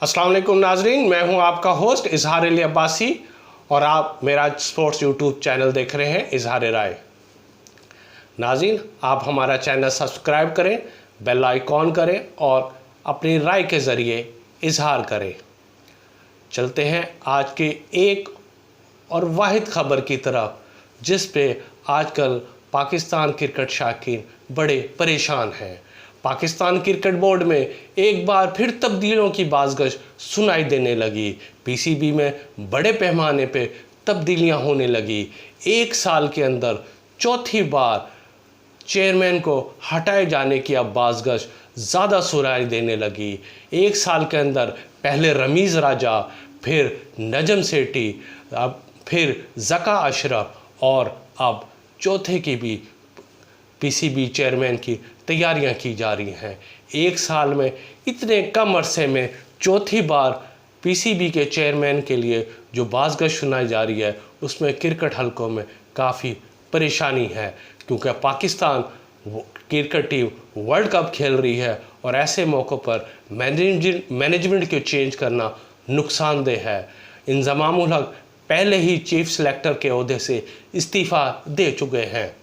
अस्सलाम वालेकुम नाजरीन, मैं हूं आपका होस्ट इजहार अली अब्बासी और आप मेरा स्पोर्ट्स यूट्यूब चैनल देख रहे हैं इजहार राय। नाजरीन, आप हमारा चैनल सब्सक्राइब करें, बेल आइकॉन करें और अपनी राय के ज़रिए इजहार करें। चलते हैं आज के एक और वाहिद ख़बर की तरफ, जिस पे आजकल पाकिस्तान क्रिकेट शायकीन बड़े परेशान हैं। पाकिस्तान क्रिकेट बोर्ड में एक बार फिर तब्दीलियों की बाज़गश सुनाई देने लगी। पीसीबी में बड़े पैमाने पे तब्दीलियां होने लगी। एक साल के अंदर चौथी बार चेयरमैन को हटाए जाने की अब बाज़गश ज़्यादा सुनाई देने लगी। एक साल के अंदर पहले रमीज़ राजा, फिर नजम सेठी, अब फिर ज़का अशरफ और अब चौथे की भी पीसीबी चेयरमैन की तैयारियां की जा रही हैं। एक साल में इतने कम अरसे में चौथी बार पीसीबी के चेयरमैन के लिए जो बाज़गश सुनाई जा रही है, उसमें क्रिकेट हलकों में काफ़ी परेशानी है, क्योंकि Pakistan cricket team world cup खेल रही है और ऐसे मौक़ों पर मैनेजमेंट को चेंज करना नुकसानदेह है। इंज़माम उल हक पहले ही चीफ सेलेक्टर के ओहदे से इस्तीफ़ा दे चुके हैं।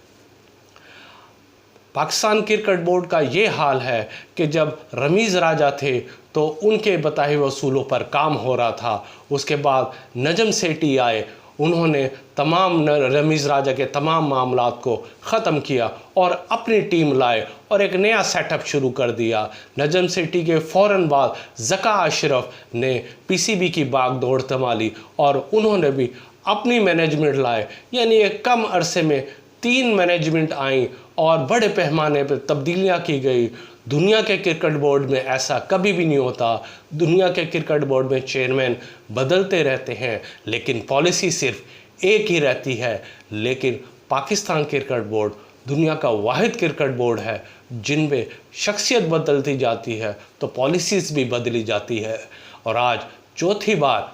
पाकिस्तान क्रिकेट बोर्ड का ये हाल है कि जब रमीज़ राजा थे तो उनके बताए हुए असूलों पर काम हो रहा था। उसके बाद नजम सेठी आए, उन्होंने तमाम रमीज़ राजा के तमाम मामलात को ख़त्म किया और अपनी टीम लाए और एक नया सेटअप शुरू कर दिया। नजम सेठी के फ़ौरन बाद ज़का अशरफ ने पीसीबी की बागडोर संभाली और उन्होंने भी अपनी मैनेजमेंट लाए। यानी एक कम अरसे में 3 मैनेजमेंट आई और बड़े पैमाने पर तब्दीलियां की गई। दुनिया के क्रिकेट बोर्ड में ऐसा कभी भी नहीं होता। दुनिया के क्रिकेट बोर्ड में चेयरमैन बदलते रहते हैं, लेकिन पॉलिसी सिर्फ एक ही रहती है। लेकिन पाकिस्तान क्रिकेट बोर्ड दुनिया का वाहिद क्रिकेट बोर्ड है जिनमें शख्सियत बदलती जाती है तो पॉलिसीज़ भी बदली जाती है। और आज चौथी बार,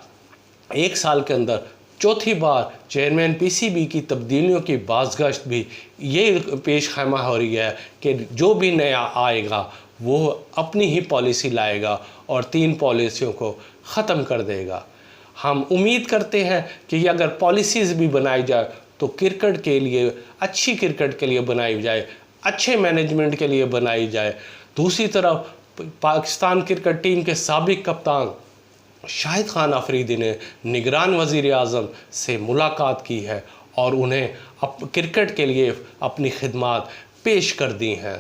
एक साल के अंदर चौथी बार चेयरमैन पीसीबी की तब्दीलियों की बाज़गश्त भी ये पेश खैमा हो रही है कि जो भी नया आएगा वो अपनी ही पॉलिसी लाएगा और 3 पॉलिसियों को ख़त्म कर देगा। हम उम्मीद करते हैं कि अगर पॉलिसीज़ भी बनाई जाए तो क्रिकेट के लिए, अच्छी क्रिकेट के लिए बनाई जाए, अच्छे मैनेजमेंट के लिए बनाई जाए। दूसरी तरफ पाकिस्तान क्रिकेट टीम के साबिक कप्तान शाहिद खान अफरीदी ने निगरान वज़ीर आज़म से मुलाकात की है और उन्हें क्रिकेट के लिए अपनी खिदमात पेश कर दी हैं।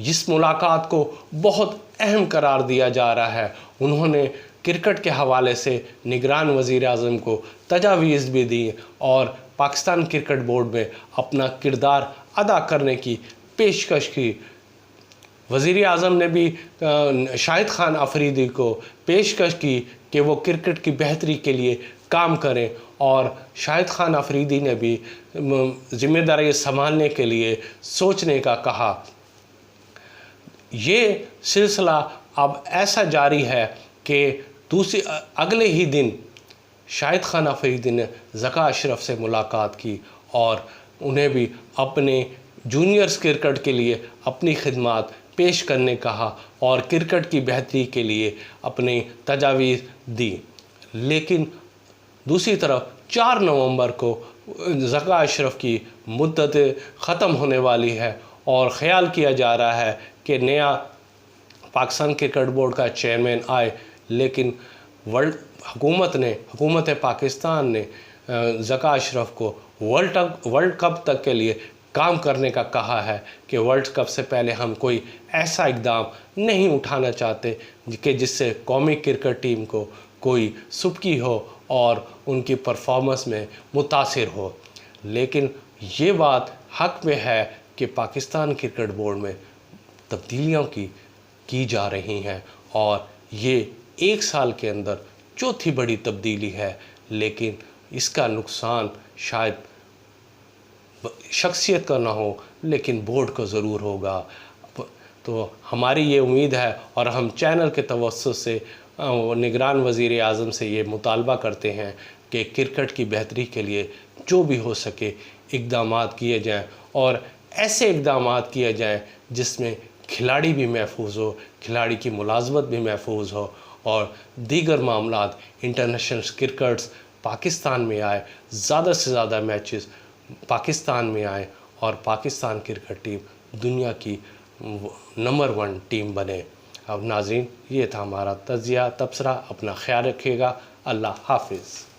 इस मुलाकात को बहुत अहम करार दिया जा रहा है। उन्होंने क्रिकेट के हवाले से निगरान वज़ीर आज़म को तजावीज़ भी दी और पाकिस्तान क्रिकेट बोर्ड में अपना किरदार अदा करने की पेशकश की। वज़ीर आज़म ने भी शाहिद खान अफरीदी को पेशकश की कि वो क्रिकेट की बेहतरी के लिए काम करें और शाहिद खान अफरीदी ने भी ज़िम्मेदारी संभालने के लिए सोचने का कहा। ये सिलसिला अब ऐसा जारी है कि अगले ही दिन शाहिद खान अफरीदी ने ज़का अशरफ से मुलाकात की और उन्हें भी अपने जूनियर्स क्रिकेट के लिए अपनी खिदमात पेश करने कहा और क्रिकेट की बेहतरी के लिए अपनी तजावीज़ दी। लेकिन दूसरी तरफ 4 नवंबर को ज़का अशरफ की मुद्दत ख़त्म होने वाली है और ख़्याल किया जा रहा है कि नया पाकिस्तान क्रिकेट बोर्ड का चेयरमैन आए। लेकिन हुकूमत पाकिस्तान ने ज़का अशरफ को वर्ल्ड कप तक के लिए काम करने का कहा है कि वर्ल्ड कप से पहले हम कोई ऐसा इक़दाम नहीं उठाना चाहते कि जिससे कौमी क्रिकेट टीम को कोई सुबकी हो और उनकी परफॉर्मेंस में मुतासिर हो। लेकिन ये बात हक में है कि पाकिस्तान क्रिकेट बोर्ड में तब्दीलियां की जा रही हैं और ये एक साल के अंदर चौथी बड़ी तब्दीली है। लेकिन इसका नुकसान शायद शख्सियत का ना हो, लेकिन बोर्ड को ज़रूर होगा। तो हमारी ये उम्मीद है और हम चैनल के तवस्सुत से निगरान वज़ीर आज़म से ये मुतालबा करते हैं कि क्रिकेट की बेहतरी के लिए जो भी हो सके इक़दामात किए जाएँ और ऐसे इक़दामात किए जाएँ जिसमें खिलाड़ी भी महफूज हो, खिलाड़ी की मुलाज़मत भी महफूज हो और दीगर मामलात इंटरनेशनल क्रिकेट्स पाकिस्तान में आए, ज़्यादा से ज़्यादा मैचेस पाकिस्तान में आए और पाकिस्तान क्रिकेट टीम दुनिया की नंबर 1 टीम बने। अब नाज़रीन, ये था हमारा तज़िया तबसरा। अपना ख्याल रखिएगा। अल्लाह हाफिज़।